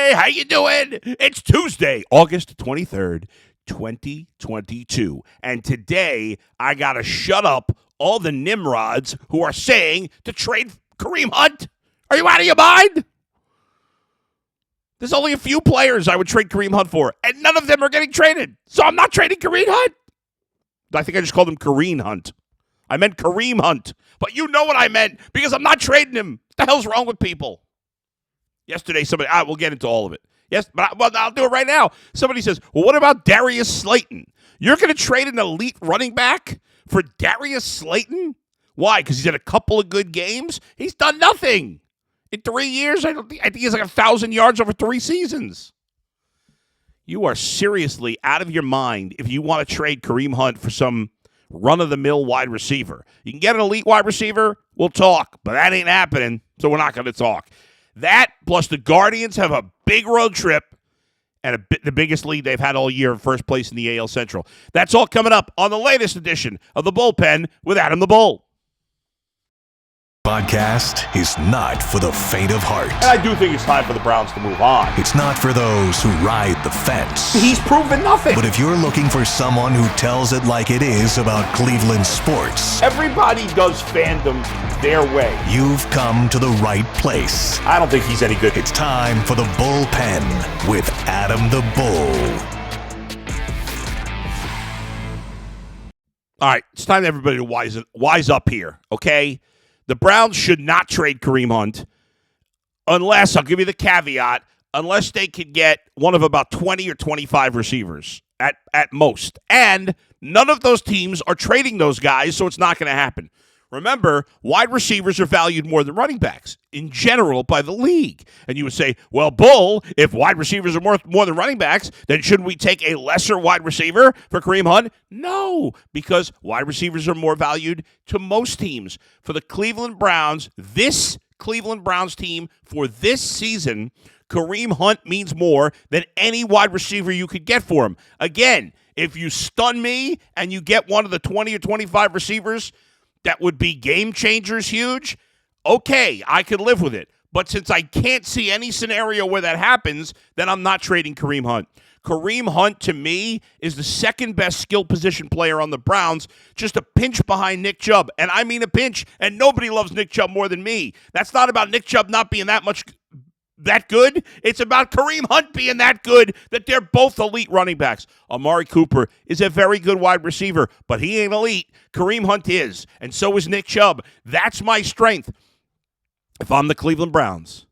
Hey, how you doing? It's Tuesday, August 23rd, 2022. And today, I got to shut up all the Nimrods who are saying to trade Kareem Hunt. Are you out of your mind? There's only a few players I would trade Kareem Hunt for, and none of them are getting traded. So I'm not trading Kareem Hunt. I think I just called him Kareem Hunt. I meant Kareem Hunt. But you know what I meant, because I'm not trading him. What the hell's wrong with people? Yesterday, somebody, we'll get into all of it. Yes, but I'll do it right now. Somebody says, well, what about Darius Slayton? You're going to trade an elite running back for Darius Slayton? Why? Because he's had a couple of good games? He's done nothing. In 3 years, I think he's like 1,000 yards over 3 seasons. You are seriously out of your mind if you want to trade Kareem Hunt for some run-of-the-mill wide receiver. You can get an elite wide receiver, we'll talk, but that ain't happening, so we're not going to talk. That, plus the Guardians have a big road trip and the biggest lead they've had all year in first place in the AL Central. That's all coming up on the latest edition of The Bullpen with Adam the Bull. Podcast is not for the faint of heart. And I do think it's time for the Browns to move on. It's not for those who ride the fence. He's proven nothing. But if you're looking for someone who tells it like it is about Cleveland sports, everybody does fandom their way. You've come to the right place. I don't think he's any good. It's time for the Bullpen with Adam the Bull. All right, it's time for everybody to wise up here, okay? The Browns should not trade Kareem Hunt unless, I'll give you the caveat, unless they could get one of about 20 or 25 receivers at most. And none of those teams are trading those guys, so it's not going to happen. Remember, wide receivers are valued more than running backs in general by the league. And you would say, well, Bull, if wide receivers are more than running backs, then shouldn't we take a lesser wide receiver for Kareem Hunt? No, because wide receivers are more valued to most teams. For the Cleveland Browns, this Cleveland Browns team for this season, Kareem Hunt means more than any wide receiver you could get for him. Again, if you stun me and you get one of the 20 or 25 receivers that would be game changers huge, okay, I could live with it. But since I can't see any scenario where that happens, then I'm not trading Kareem Hunt. Kareem Hunt, to me, is the second best skill position player on the Browns, just a pinch behind Nick Chubb. And I mean a pinch, and nobody loves Nick Chubb more than me. That's not about Nick Chubb not being that good. It's about Kareem Hunt being that good that they're both elite running backs. Amari Cooper is a very good wide receiver, but he ain't elite. Kareem Hunt is, and so is Nick Chubb. That's my strength. If I'm the Cleveland Browns,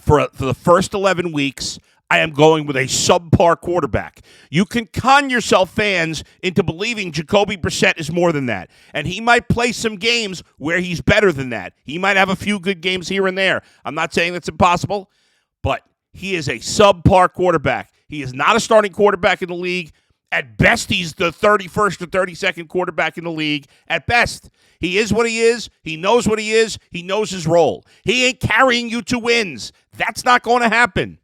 for the first 11 weeks, I am going with a subpar quarterback. You can con yourself, fans, into believing Jacoby Brissett is more than that. And he might play some games where he's better than that. He might have a few good games here and there. I'm not saying that's impossible, but he is a subpar quarterback. He is not a starting quarterback in the league. At best, he's the 31st or 32nd quarterback in the league. At best, he is what he is. He knows what he is. He knows his role. He ain't carrying you to wins. That's not going to happen.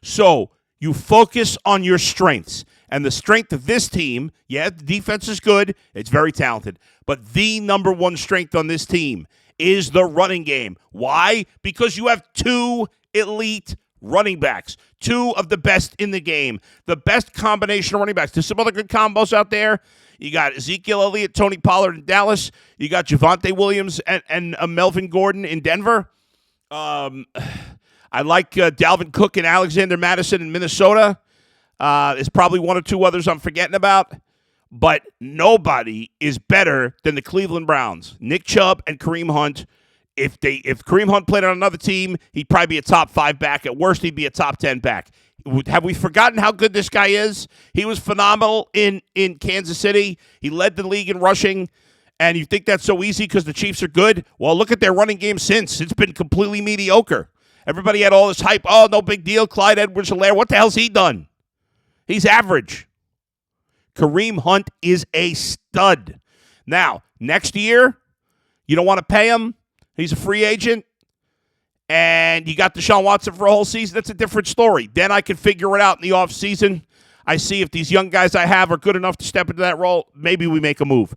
So you focus on your strengths. And the strength of this team, yeah, the defense is good. It's very talented. But the number one strength on this team is the running game. Why? Because you have 2 elite running backs, 2 of the best in the game, the best combination of running backs. There's some other good combos out there. You got Ezekiel Elliott, Tony Pollard in Dallas. You got Javonte Williams and Melvin Gordon in Denver. I like Dalvin Cook and Alexander Madison in Minnesota. There's probably 1 or 2 others I'm forgetting about. But nobody is better than the Cleveland Browns. Nick Chubb and Kareem Hunt. If Kareem Hunt played on another team, he'd probably be a top 5 back. At worst, he'd be a top 10 back. Have we forgotten how good this guy is? He was phenomenal in Kansas City. He led the league in rushing. And you think that's so easy because the Chiefs are good? Well, look at their running game since. It's been completely mediocre. Everybody had all this hype. Oh, no big deal. Clyde Edwards-Helaire. What the hell's he done? He's average. Kareem Hunt is a stud. Now, next year, you don't want to pay him. He's a free agent. And you got Deshaun Watson for a whole season. That's a different story. Then I can figure it out in the offseason. I see if these young guys I have are good enough to step into that role. Maybe we make a move.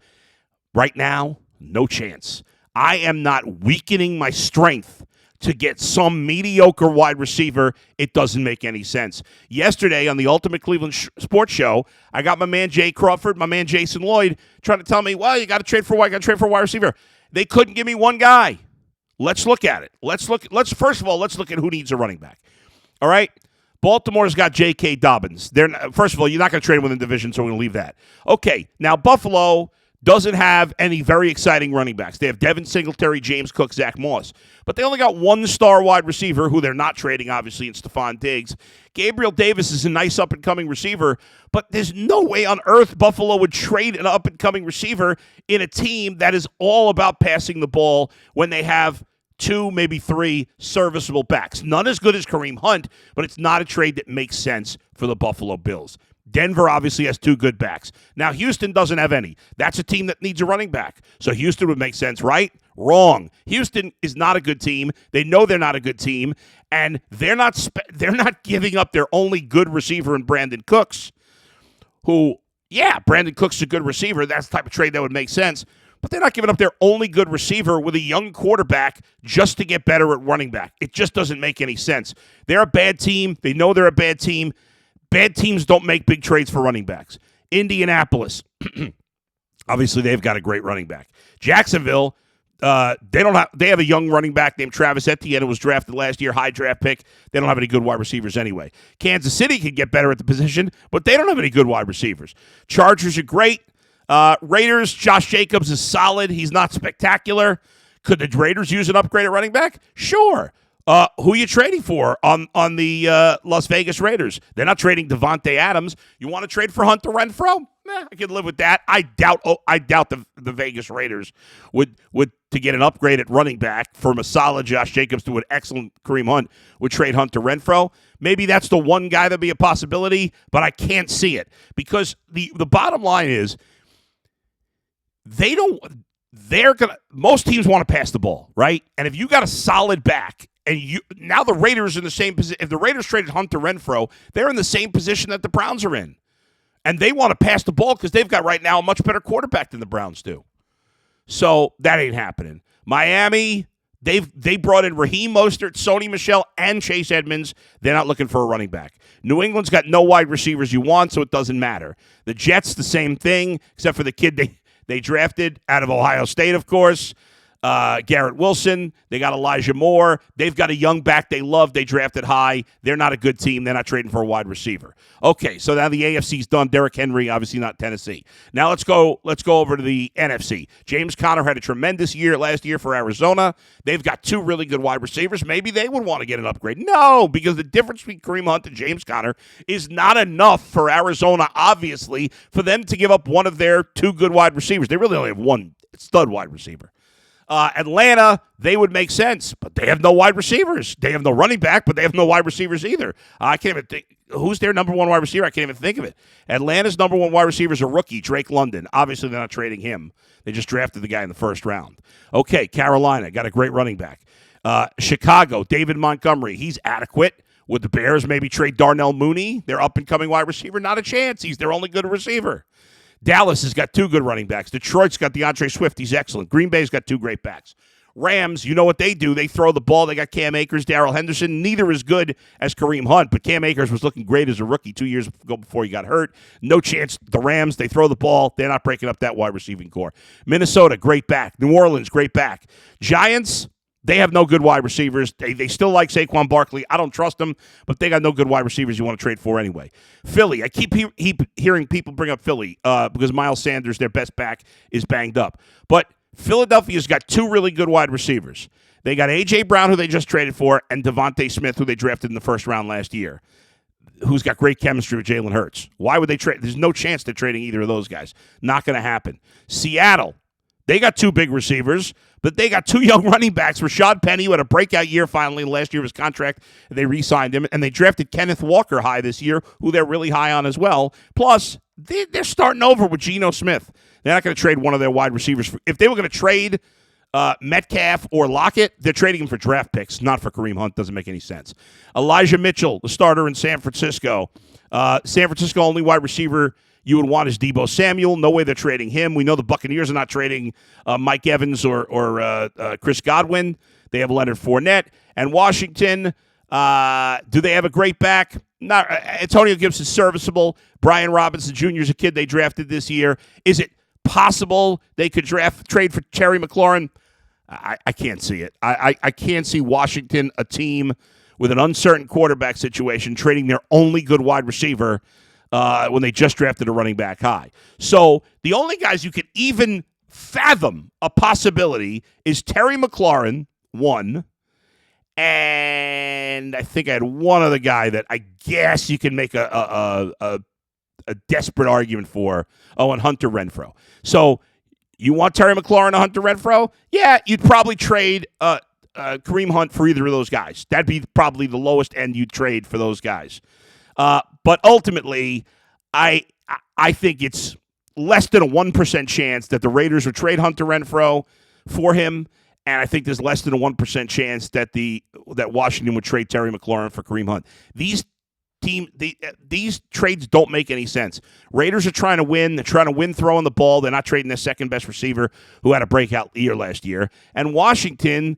Right now, no chance. I am not weakening my strength to get some mediocre wide receiver, it doesn't make any sense. Yesterday on the Ultimate Cleveland Sports Show, I got my man Jay Crawford, my man Jason Lloyd, trying to tell me, well, you got to trade for a wide receiver. They couldn't give me one guy. Let's look at it. First of all, let's look at who needs a running back. All right? Baltimore's got J.K. Dobbins. First of all, you're not going to trade him within the division, so we're going to leave that. Okay, now Buffalo doesn't have any very exciting running backs. They have Devin Singletary, James Cook, Zach Moss. But they only got one star wide receiver, who they're not trading, obviously, in Stephon Diggs. Gabriel Davis is a nice up-and-coming receiver, but there's no way on earth Buffalo would trade an up-and-coming receiver in a team that is all about passing the ball when they have 2, maybe 3 serviceable backs. None as good as Kareem Hunt, but it's not a trade that makes sense for the Buffalo Bills. Denver obviously has 2 good backs. Now, Houston doesn't have any. That's a team that needs a running back. So Houston would make sense, right? Wrong. Houston is not a good team. They know they're not a good team, and they're not giving up their only good receiver in Brandon Cooks, who, yeah, Brandon Cooks is a good receiver. That's the type of trade that would make sense. But they're not giving up their only good receiver with a young quarterback just to get better at running back. It just doesn't make any sense. They're a bad team. They know they're a bad team. Bad teams don't make big trades for running backs. Indianapolis, obviously they've got a great running back. Jacksonville, they have a young running back named Travis Etienne, who was drafted last year, high draft pick. They don't have any good wide receivers anyway. Kansas City could get better at the position, but they don't have any good wide receivers. Chargers are great. Raiders, Josh Jacobs is solid. He's not spectacular. Could the Raiders use an upgrade at running back? Sure. Who are you trading for on the Las Vegas Raiders? They're not trading Devontae Adams. You want to trade for Hunter Renfrow? I can live with that. I doubt the Vegas Raiders would to get an upgrade at running back from a solid Josh Jacobs to an excellent Kareem Hunt would trade Hunter Renfrow. Maybe that's the one guy that'd be a possibility, but I can't see it because the bottom line is most teams want to pass the ball, right? And if you got a solid back, and now the Raiders are in the same position. If the Raiders traded Hunter Renfrow, they're in the same position that the Browns are in. And they want to pass the ball because they've got right now a much better quarterback than the Browns do. So that ain't happening. Miami, they brought in Raheem Mostert, Sony Michel, and Chase Edmonds. They're not looking for a running back. New England's got no wide receivers you want, so it doesn't matter. The Jets, the same thing, except for the kid they drafted out of Ohio State, of course. Garrett Wilson. They got Elijah Moore. They've got a young back they love. They drafted high. They're not a good team. They're not trading for a wide receiver. Okay, so now the AFC's done. Derrick Henry, obviously not Tennessee. Now let's go over to the NFC. James Connor had a tremendous year last year for Arizona. They've got 2 really good wide receivers. Maybe they would want to get an upgrade. No, because the difference between Kareem Hunt and James Connor is not enough for Arizona, obviously, for them to give up one of their 2 good wide receivers. They really only have one stud wide receiver. Atlanta, they would make sense, but they have no wide receivers. They have no running back, but they have no wide receivers either. I can't even think. Who's their number 1 wide receiver? I can't even think of it. Atlanta's number 1 wide receiver is a rookie, Drake London. Obviously, they're not trading him. They just drafted the guy in the first round. Okay, Carolina, got a great running back. Chicago, David Montgomery, he's adequate. Would the Bears maybe trade Darnell Mooney, their up-and-coming wide receiver? Not a chance. He's their only good receiver. Dallas has got 2 good running backs. Detroit's got DeAndre Swift. He's excellent. Green Bay's got 2 great backs. Rams, you know what they do. They throw the ball. They got Cam Akers, Darrell Henderson. Neither as good as Kareem Hunt, but Cam Akers was looking great as a rookie 2 years ago before he got hurt. No chance. The Rams, they throw the ball. They're not breaking up that wide receiving core. Minnesota, great back. New Orleans, great back. Giants, they have no good wide receivers. They still like Saquon Barkley. I don't trust them, but they got no good wide receivers you want to trade for anyway. Philly, I keep hearing people bring up Philly because Miles Sanders, their best back, is banged up. But Philadelphia's got 2 really good wide receivers. They got A.J. Brown, who they just traded for, and Devontae Smith, who they drafted in the first round last year, who's got great chemistry with Jalen Hurts. Why would they trade? There's no chance they're trading either of those guys. Not going to happen. Seattle, they got 2 big receivers, but they got 2 young running backs. Rashad Penny, who had a breakout year finally last year of his contract. They re-signed him, and they drafted Kenneth Walker high this year, who they're really high on as well. Plus, they're starting over with Geno Smith. They're not going to trade one of their wide receivers. If they were going to trade Metcalf or Lockett, they're trading him for draft picks, not for Kareem Hunt. Doesn't make any sense. Elijah Mitchell, the starter in San Francisco. San Francisco only wide receiver you would want is Deebo Samuel. No way they're trading him. We know the Buccaneers are not trading Mike Evans or Chris Godwin. They have Leonard Fournette. And Washington, do they have a great back? Not Antonio Gibson's serviceable. Brian Robinson Jr. is a kid they drafted this year. Is it possible they could trade for Terry McLaurin? I can't see it. I can't see Washington, a team with an uncertain quarterback situation, trading their only good wide receiver when they just drafted a running back high. So the only guys you could even fathom a possibility is Terry McLaurin, one, and I think I had one other guy that I guess you can make a desperate argument for. Oh, and Hunter Renfrow. So you want Terry McLaurin and Hunter Renfrow? Yeah, you'd probably trade Kareem Hunt for either of those guys. That'd be probably the lowest end you'd trade for those guys. But ultimately, I think it's less than a 1% chance that the Raiders would trade Hunter Renfrow for him, and I think there's less than a 1% chance that that Washington would trade Terry McLaurin for Kareem Hunt. These trades don't make any sense. Raiders are trying to win. They're trying to win throwing the ball. They're not trading their second best receiver who had a breakout year last year. And Washington,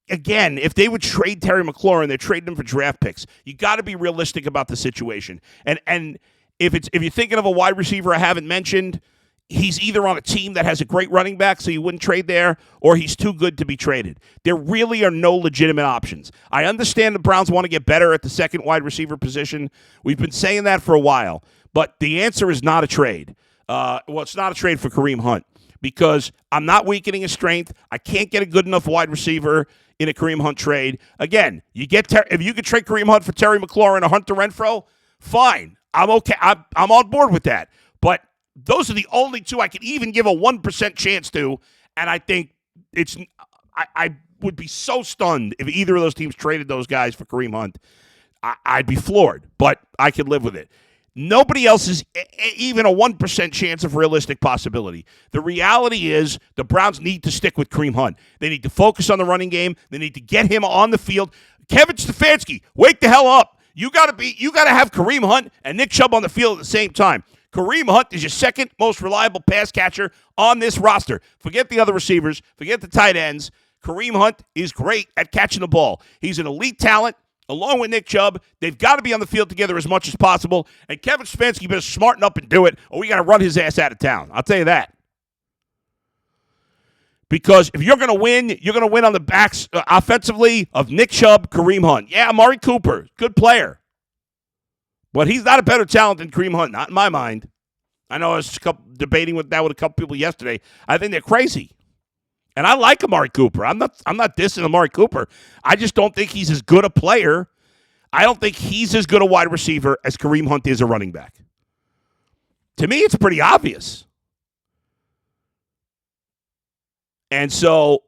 again, if they would trade Terry McLaurin, they're trading him for draft picks. You got to be realistic about the situation. And if you're thinking of a wide receiver I haven't mentioned, he's either on a team that has a great running back, so you wouldn't trade there, or he's too good to be traded. There really are no legitimate options. I understand the Browns want to get better at the second wide receiver position. We've been saying that for a while, but the answer is not a trade. It's not a trade for Kareem Hunt, because I'm not weakening his strength. I can't get a good enough wide receiver in a Kareem Hunt trade. Again, if you could trade Kareem Hunt for Terry McLaurin or Hunter Renfrow, fine. I'm okay. I'm on board with that. But those are the only two I can even give a 1% chance to, and I think I would be so stunned if either of those teams traded those guys for Kareem Hunt. I'd be floored, but I could live with it. Nobody else is even a 1% chance of realistic possibility. The reality is the Browns need to stick with Kareem Hunt. They need to focus on the running game. They need to get him on the field. Kevin Stefanski, wake the hell up. You got to have Kareem Hunt and Nick Chubb on the field at the same time. Kareem Hunt is your second most reliable pass catcher on this roster. Forget the other receivers. Forget the tight ends. Kareem Hunt is great at catching the ball. He's an elite talent, along with Nick Chubb. They've got to be on the field together as much as possible. And Kevin Stefanski better smarten up and do it, or we got to run his ass out of town. I'll tell you that. Because if you're going to win, you're going to win on the backs offensively of Nick Chubb, Kareem Hunt. Yeah, Amari Cooper, good player. But he's not a better talent than Kareem Hunt, not in my mind. I know I was debating with a couple people yesterday. I think they're crazy. And I like Amari Cooper. I'm not dissing Amari Cooper. I just don't think he's as good a player. I don't think he's as good a wide receiver as Kareem Hunt is a running back. To me, it's pretty obvious. And so,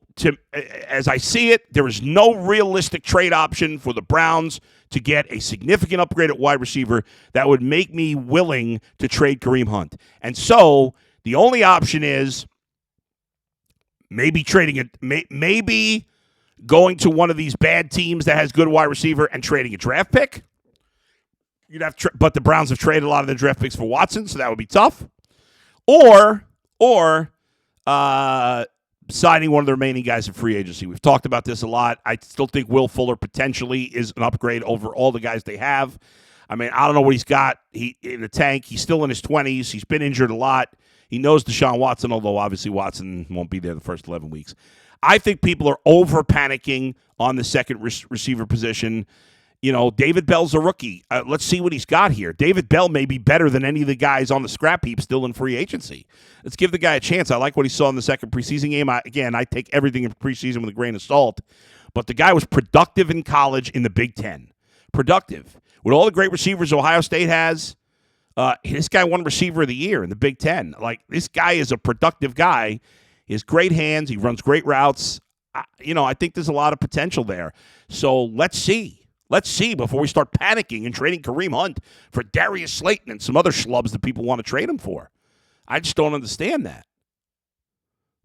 as I see it, there is no realistic trade option for the Browns to get a significant upgrade at wide receiver that would make me willing to trade Kareem Hunt. And so, the only option is maybe trading it, maybe going to one of these bad teams that has good wide receiver and trading a draft pick. You'd have, but the Browns have traded a lot of their draft picks for Watson, so that would be tough. Or signing one of the remaining guys in free agency. We've talked about this a lot. I still think Will Fuller potentially is an upgrade over all the guys they have. I mean, I don't know what he's got in the tank. He's still in his 20s. He's been injured a lot. He knows Deshaun Watson, although obviously Watson won't be there the first 11 weeks. I think people are over-panicking on the second receiver position. You know, David Bell's a rookie. Let's see what he's got here. David Bell may be better than any of the guys on the scrap heap still in free agency. Let's give the guy a chance. I like what he saw in the second preseason game. I take everything in preseason with a grain of salt. But the guy was productive in college in the Big Ten. Productive. With all the great receivers Ohio State has, this guy won receiver of the year in the Big Ten. Like, this guy is a productive guy. He has great hands. He runs great routes. I think there's a lot of potential there. So let's see. Let's see before we start panicking and trading Kareem Hunt for Darius Slayton and some other schlubs that people want to trade him for. I just don't understand that.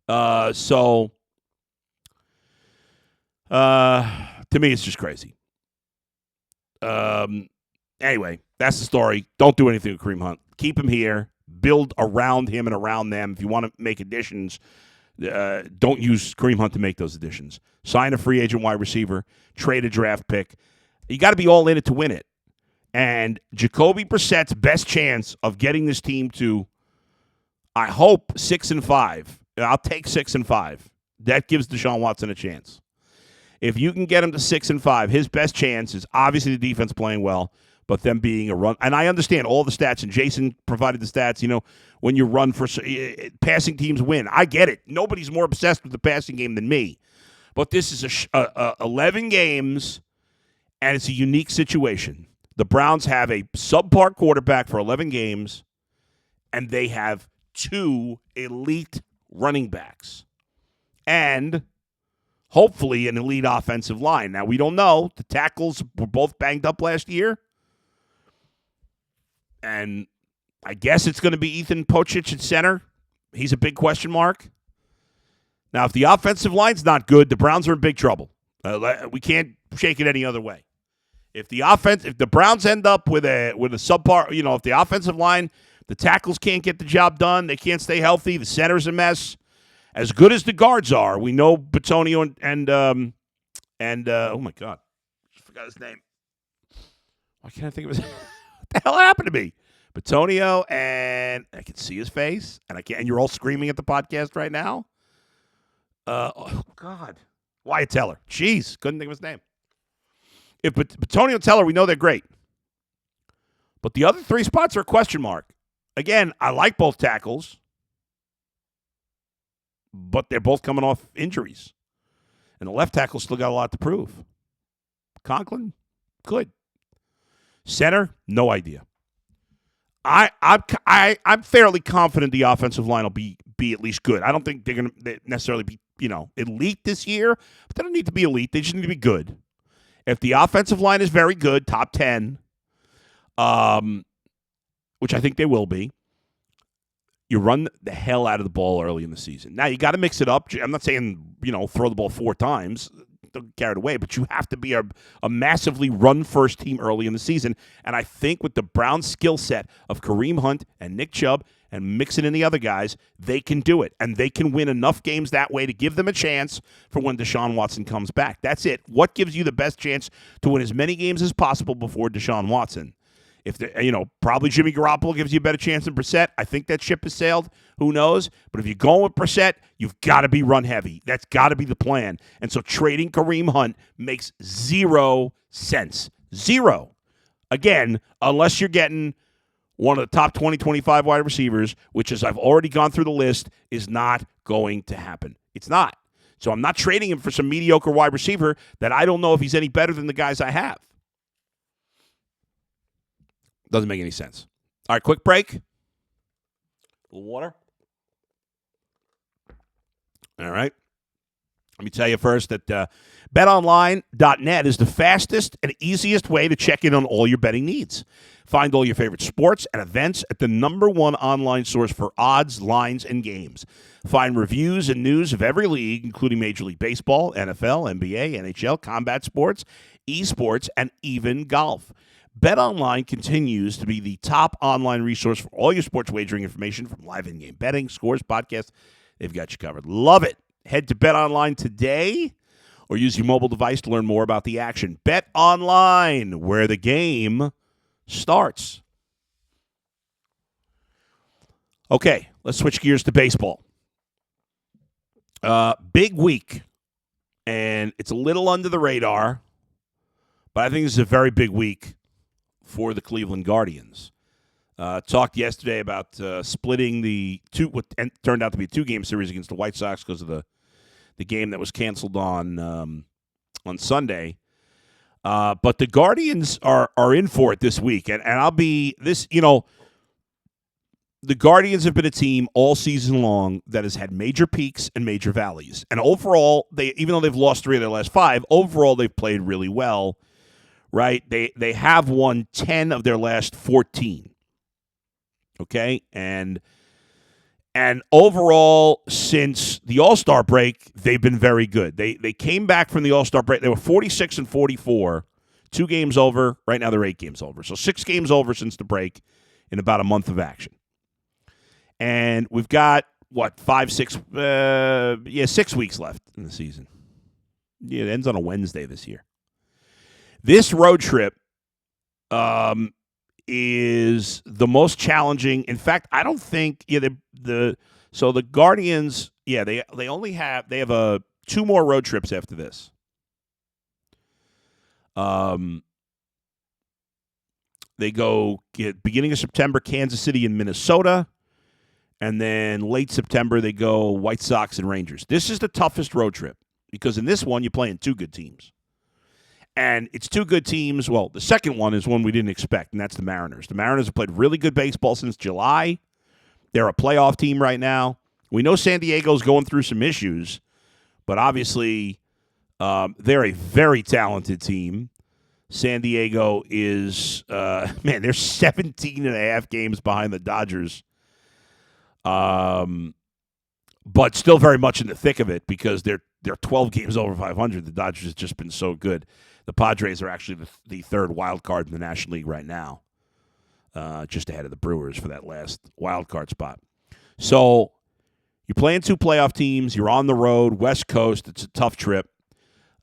To me, it's just crazy. Anyway, that's the story. Don't do anything with Kareem Hunt. Keep him here. Build around him and around them. If you want to make additions, Don't use Kareem Hunt to make those additions. Sign a free agent wide receiver. Trade a draft pick. You got to be all in it to win it. And Jacoby Brissett's best chance of getting this team to, I hope, 6-5. I'll take 6-5. That gives Deshaun Watson a chance. If you can get him to 6-5, his best chance is obviously the defense playing well, but them being a run. And I understand all the stats, and Jason provided the stats. When you run for passing teams win. I get it. Nobody's more obsessed with the passing game than me. But this is 11 games, and it's a unique situation. The Browns have a subpar quarterback for 11 games, and they have 2 elite running backs. And hopefully an elite offensive line. Now, we don't know. The tackles were both banged up last year. And I guess it's going to be Ethan Pocic at center. He's a big question mark. Now, if the offensive line's not good, the Browns are in big trouble. We can't shake it any other way. If the Browns end up with a subpar, if the offensive line, the tackles can't get the job done, they can't stay healthy, the center's a mess. As good as the guards are, we know Bitonio and oh my God, I forgot his name. Why can't I think of his? What the hell happened to me? Bitonio, and I can see his face, and and you're all screaming at the podcast right now. Oh God, Wyatt Teller. Jeez, couldn't think of his name. If Bitonio and Teller, we know they're great, but the other 3 spots are a question mark. Again, I like both tackles, but they're both coming off injuries. And the left tackle still got a lot to prove. Conklin, good. Center, no idea. I'm fairly confident the offensive line will be at least good. I don't think they're going to necessarily be, elite this year, but they don't need to be elite. They just need to be good. If the offensive line is very good, top 10, which I think they will be, you run the hell out of the ball early in the season. Now, you got to mix it up. I'm not saying, throw the ball 4 times. Don't carry it away. But you have to be a massively run-first team early in the season. And I think with the Browns' skill set of Kareem Hunt and Nick Chubb and mixing in the other guys, they can do it. And they can win enough games that way to give them a chance for when Deshaun Watson comes back. That's it. What gives you the best chance to win as many games as possible before Deshaun Watson? If probably Jimmy Garoppolo gives you a better chance than Brissett. I think that ship has sailed. Who knows? But if you're going with Brissett, you've got to be run heavy. That's got to be the plan. And so trading Kareem Hunt makes 0 sense. 0. Again, unless you're getting one of the top 20, 25 wide receivers, which, as I've already gone through the list, is not going to happen. It's not. So I'm not trading him for some mediocre wide receiver that I don't know if he's any better than the guys I have. Doesn't make any sense. All right, quick break. A little water. All right. Let me tell you first that betonline.net is the fastest and easiest way to check in on all your betting needs. Find all your favorite sports and events at the #1 online source for odds, lines, and games. Find reviews and news of every league, including Major League Baseball, NFL, NBA, NHL, combat sports, esports, and even golf. BetOnline continues to be the top online resource for all your sports wagering information, from live in-game betting, scores, podcasts. They've got you covered. Love it. Head to BetOnline today or use your mobile device to learn more about the action. BetOnline, where the game starts. Okay, let's switch gears to baseball. Big week, and it's a little under the radar, but I think this is a very big week for the Cleveland Guardians. Talked yesterday about splitting what turned out to be a 2-game series against the White Sox because of the game that was canceled on Sunday. But the Guardians are in for it this week, and I'll be this. The Guardians have been a team all season long that has had major peaks and major valleys, and overall, even though they've lost 3 of their last 5, overall they've played really well. Right? They have won 10 of their last 14. Okay? And overall, since the All-Star break, they've been very good. They came back from the All-Star break. They were 46-44, 2 games over. Right now they're 8 games over. So 6 games over since the break in about a month of action. And we've got what, 5, 6, 6 weeks left in the season. Yeah, it ends on a Wednesday this year. This road trip is the most challenging. In fact, I don't think the Guardians, they have 2 more road trips after this. They go beginning of September, Kansas City and Minnesota. And then late September, they go White Sox and Rangers. This is the toughest road trip because in this one, you're playing 2 good teams. And it's 2 good teams. Well, the second one is one we didn't expect, and that's the Mariners. The Mariners have played really good baseball since July. They're a playoff team right now. We know San Diego's going through some issues, but obviously they're a very talented team. San Diego is, they're 17 and a half games behind the Dodgers. But still very much in the thick of it because they're 12 games over 500. The Dodgers have just been so good. The Padres are actually the 3rd wild card in the National League right now, just ahead of the Brewers for that last wild card spot. So you're playing 2 playoff teams. You're on the road, West Coast. It's a tough trip.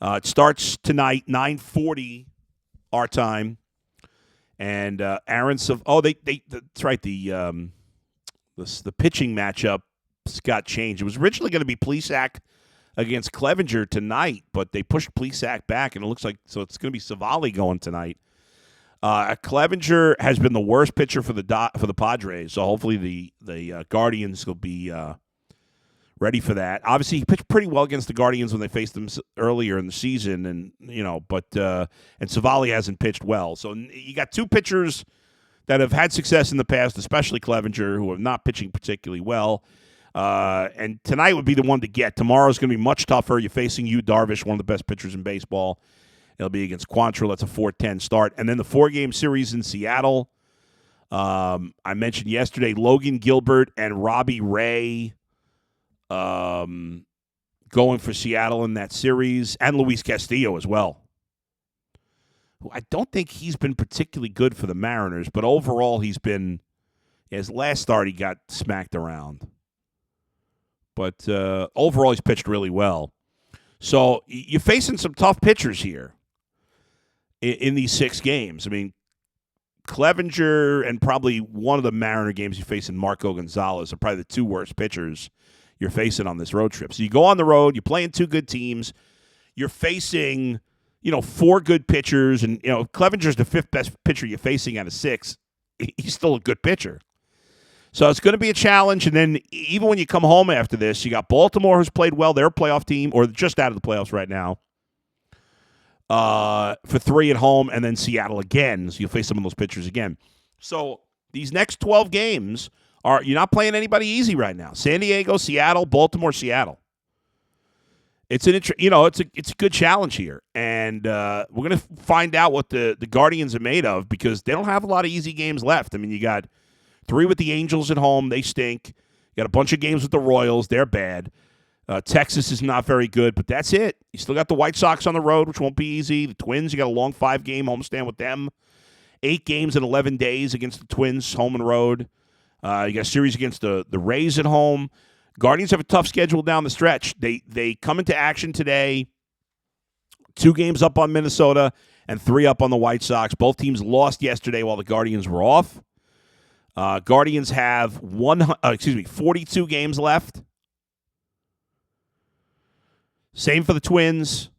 It starts tonight, 9:40 our time, and Aaron. That's right. The pitching matchup got changed. It was originally going to be Plesac against Clevenger tonight, but they pushed Plesac back, and it looks like it's going to be Savali going tonight. Clevenger has been the worst pitcher for the Padres, so hopefully the Guardians will be ready for that. Obviously, he pitched pretty well against the Guardians when they faced them earlier in the season, and Savali hasn't pitched well. So you got 2 pitchers that have had success in the past, especially Clevenger, who are not pitching particularly well. And tonight would be the one to get. Tomorrow's going to be much tougher. You're facing Yu Darvish, one of the best pitchers in baseball. It'll be against Quantrill. That's a 4-10 start. And then the 4-game series in Seattle. I mentioned yesterday Logan Gilbert and Robbie Ray going for Seattle in that series, and Luis Castillo as well. I don't think he's been particularly good for the Mariners, but overall his last start he got smacked around. But overall he's pitched really well. So you're facing some tough pitchers here in these 6 games. I mean, Clevenger and probably one of the Mariner games you face in Marco Gonzalez are probably the 2 worst pitchers you're facing on this road trip. So you go on the road, you're playing 2 good teams, you're facing 4 good pitchers, and Clevenger's the 5th best pitcher you're facing out of 6. He's still a good pitcher. So it's going to be a challenge, and then even when you come home after this, you got Baltimore, who's played well. They're a playoff team, or just out of the playoffs right now, for 3 at home, and then Seattle again. So you'll face some of those pitchers again. So these next 12 games you're not playing anybody easy right now. San Diego, Seattle, Baltimore, Seattle. It's it's a good challenge here, and we're going to find out what the Guardians are made of because they don't have a lot of easy games left. I mean, you got 3 with the Angels at home, they stink. You got a bunch of games with the Royals, they're bad. Texas is not very good, but that's it. You still got the White Sox on the road, which won't be easy. The Twins, you got a long 5-game homestand with them. 8 games in 11 days against the Twins, home and road. You got a series against the Rays at home. Guardians have a tough schedule down the stretch. They come into action today, 2 games up on Minnesota and 3 up on the White Sox. Both teams lost yesterday while the Guardians were off. Guardians have 42 games left. Same for the Twins.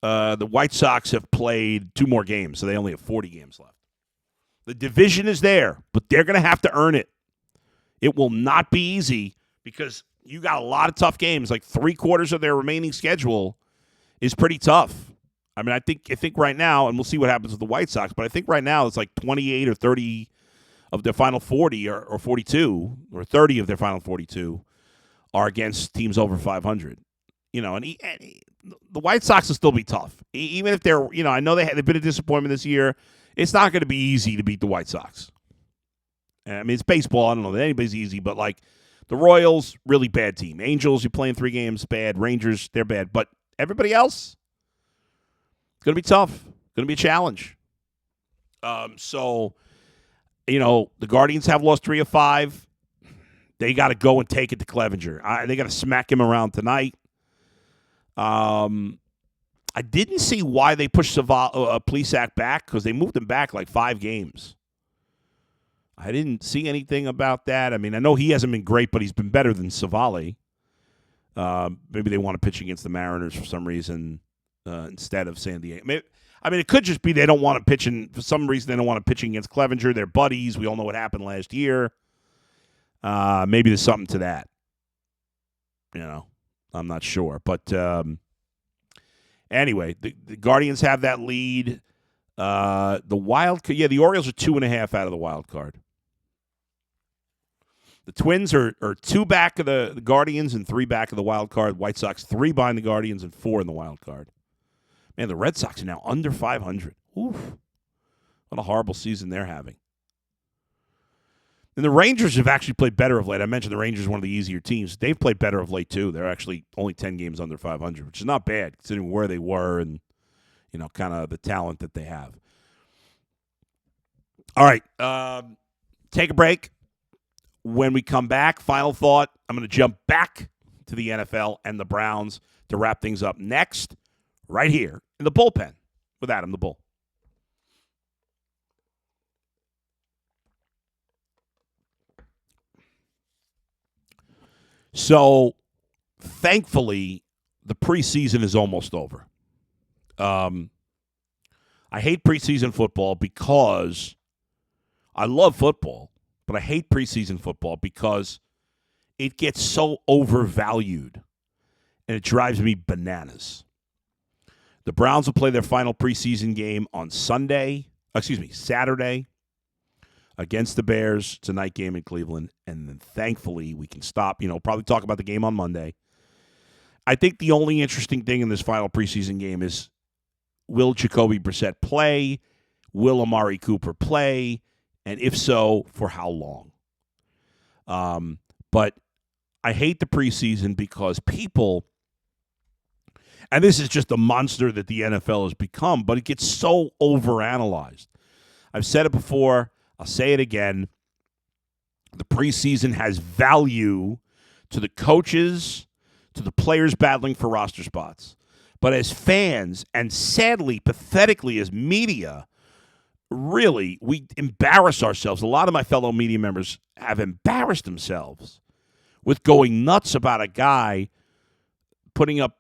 The White Sox have played 2 more games, so they only have 40 games left. The division is there, but they're going to have to earn it. It will not be easy because you got a lot of tough games. Like 3/4 of their remaining schedule is pretty tough. I mean, I think right now, and we'll see what happens with the White Sox, but I think right now it's like 28 or 30 of their final 40 or 42 or 30 of their final 42 are against teams over 500. And the White Sox will still be tough. Even if they're, I know they've been a disappointment this year. It's not going to be easy to beat the White Sox. I mean, it's baseball. I don't know that anybody's easy, but like the Royals, really bad team. Angels, you're playing 3 games, bad. Rangers, they're bad. But everybody else, going to be tough. Going to be a challenge. The Guardians have lost 3 of 5. They got to go and take it to Clevenger. They got to smack him around tonight. I didn't see why they pushed Plesac back because they moved him back like 5 games. I didn't see anything about that. I mean, I know he hasn't been great, but he's been better than Savali. Maybe they want to pitch against the Mariners for some reason instead of San Diego. It could just be they don't want to pitch for some reason they don't want to pitch against Clevenger. They're buddies. We all know what happened last year. Maybe there's something to that. I'm not sure. But anyway, the Guardians have that lead. The the Orioles are 2.5 out of the wild card. The Twins are 2 back of the Guardians and 3 back of the wild card. White Sox 3 behind the Guardians and 4 in the wild card. Man, the Red Sox are now under 500. Oof. What a horrible season they're having. And the Rangers have actually played better of late. I mentioned the Rangers are one of the easier teams. They've played better of late, too. They're actually only 10 games under 500, which is not bad considering where they were and, kind of the talent that they have. All right. Take a break. When we come back, final thought, I'm going to jump back to the NFL and the Browns to wrap things up next, right here in the bullpen with Adam the Bull. So, thankfully, the preseason is almost over. I hate preseason football because I love football, but I hate preseason football because it gets so overvalued, and it drives me bananas. The Browns will play their final preseason game on Saturday, against the Bears. It's a night game in Cleveland, and then thankfully we can stop, probably talk about the game on Monday. I think the only interesting thing in this final preseason game is, will Jacoby Brissett play? Will Amari Cooper play? And if so, for how long? But I hate the preseason because people, and this is just the monster that the NFL has become, but it gets so overanalyzed. I've said it before. I'll say it again. The preseason has value to the coaches, to the players battling for roster spots. But as fans, and sadly, pathetically as media, really, we embarrass ourselves. A lot of my fellow media members have embarrassed themselves with going nuts about a guy putting up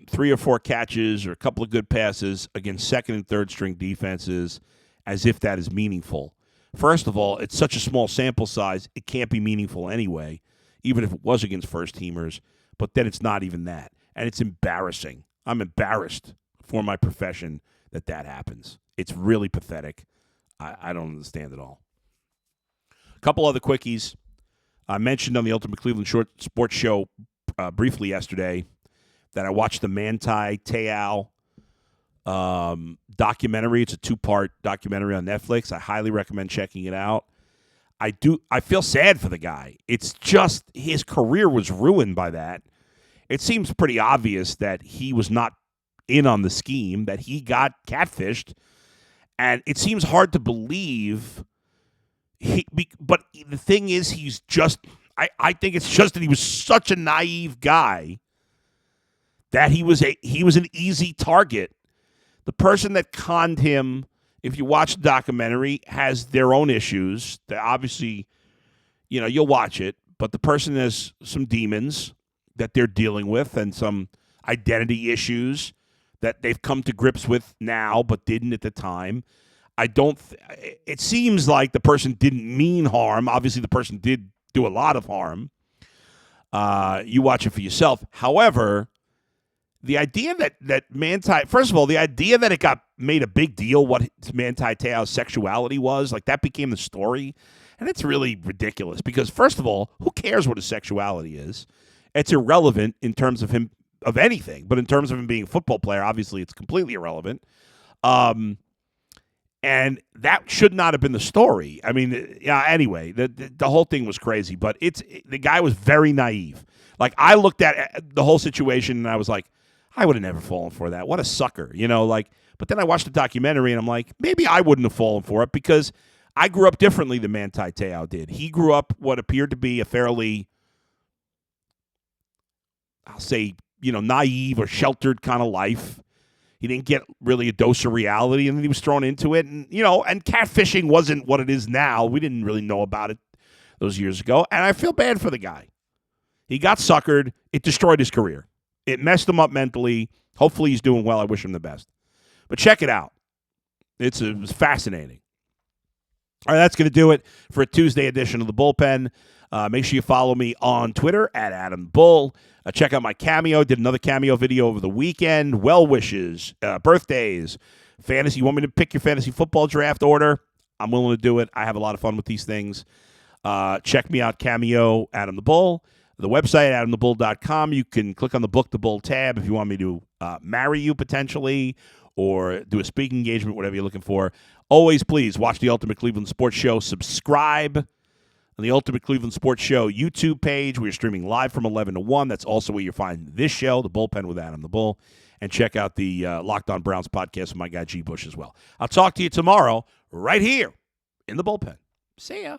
3 or 4 catches or a couple of good passes against second and third string defenses as if that is meaningful. First of all, it's such a small sample size, it can't be meaningful anyway, even if it was against first-teamers, but then it's not even that. And it's embarrassing. I'm embarrassed for my profession that happens. It's really pathetic. I don't understand it all. A couple other quickies. I mentioned on the Ultimate Cleveland Sports Show briefly yesterday that I watched the Mantai Te'o documentary. It's a 2-part documentary on Netflix. I highly recommend checking it out. I feel sad for the guy. It's just his career was ruined by that. It seems pretty obvious that he was not in on the scheme, that he got catfished, and it seems hard to believe. But the thing is, he's just. I think it's just that he was such a naive guy that he was an easy target. The person that conned him, if you watch the documentary, has their own issues. That obviously, you'll watch it, but the person has some demons that they're dealing with and some identity issues that they've come to grips with now but didn't at the time. It seems like the person didn't mean harm. Obviously, the person did do a lot of harm. You watch it for yourself. However, the idea that Mantai, first of all, the idea that it got made a big deal what Mantai Te'o's sexuality was, like that became the story, and it's really ridiculous because, first of all, who cares what his sexuality is? It's irrelevant in terms of him, of anything, but in terms of him being a football player, obviously it's completely irrelevant. And that should not have been the story. I mean, anyway, the whole thing was crazy, but the guy was very naive. Like, I looked at the whole situation and I was like, I would have never fallen for that. What a sucker, but then I watched the documentary and I'm like, maybe I wouldn't have fallen for it because I grew up differently than Mantai Te'o did. He grew up what appeared to be a fairly, I'll say, naive or sheltered kind of life. He didn't get really a dose of reality, and then he was thrown into it. And, and catfishing wasn't what it is now. We didn't really know about it those years ago. And I feel bad for the guy. He got suckered. It destroyed his career. It messed him up mentally. Hopefully he's doing well. I wish him the best. But check it out. It's fascinating. All right, that's going to do it for a Tuesday edition of The Bullpen. Make sure you follow me on Twitter at Adam Bull. Check out my Cameo. Did another Cameo video over the weekend. Well wishes, birthdays, fantasy. You want me to pick your fantasy football draft order? I'm willing to do it. I have a lot of fun with these things. Check me out, Cameo, Adam the Bull. The website, adamthebull.com. You can click on the Book the Bull tab if you want me to marry you potentially or do a speaking engagement, whatever you're looking for. Always, please, watch the Ultimate Cleveland Sports Show. Subscribe on the Ultimate Cleveland Sports Show YouTube page. We're streaming live from 11 to 1. That's also where you'll find this show, The Bullpen with Adam the Bull. And check out the Locked On Browns podcast with my guy G. Bush as well. I'll talk to you tomorrow right here in The Bullpen. See ya.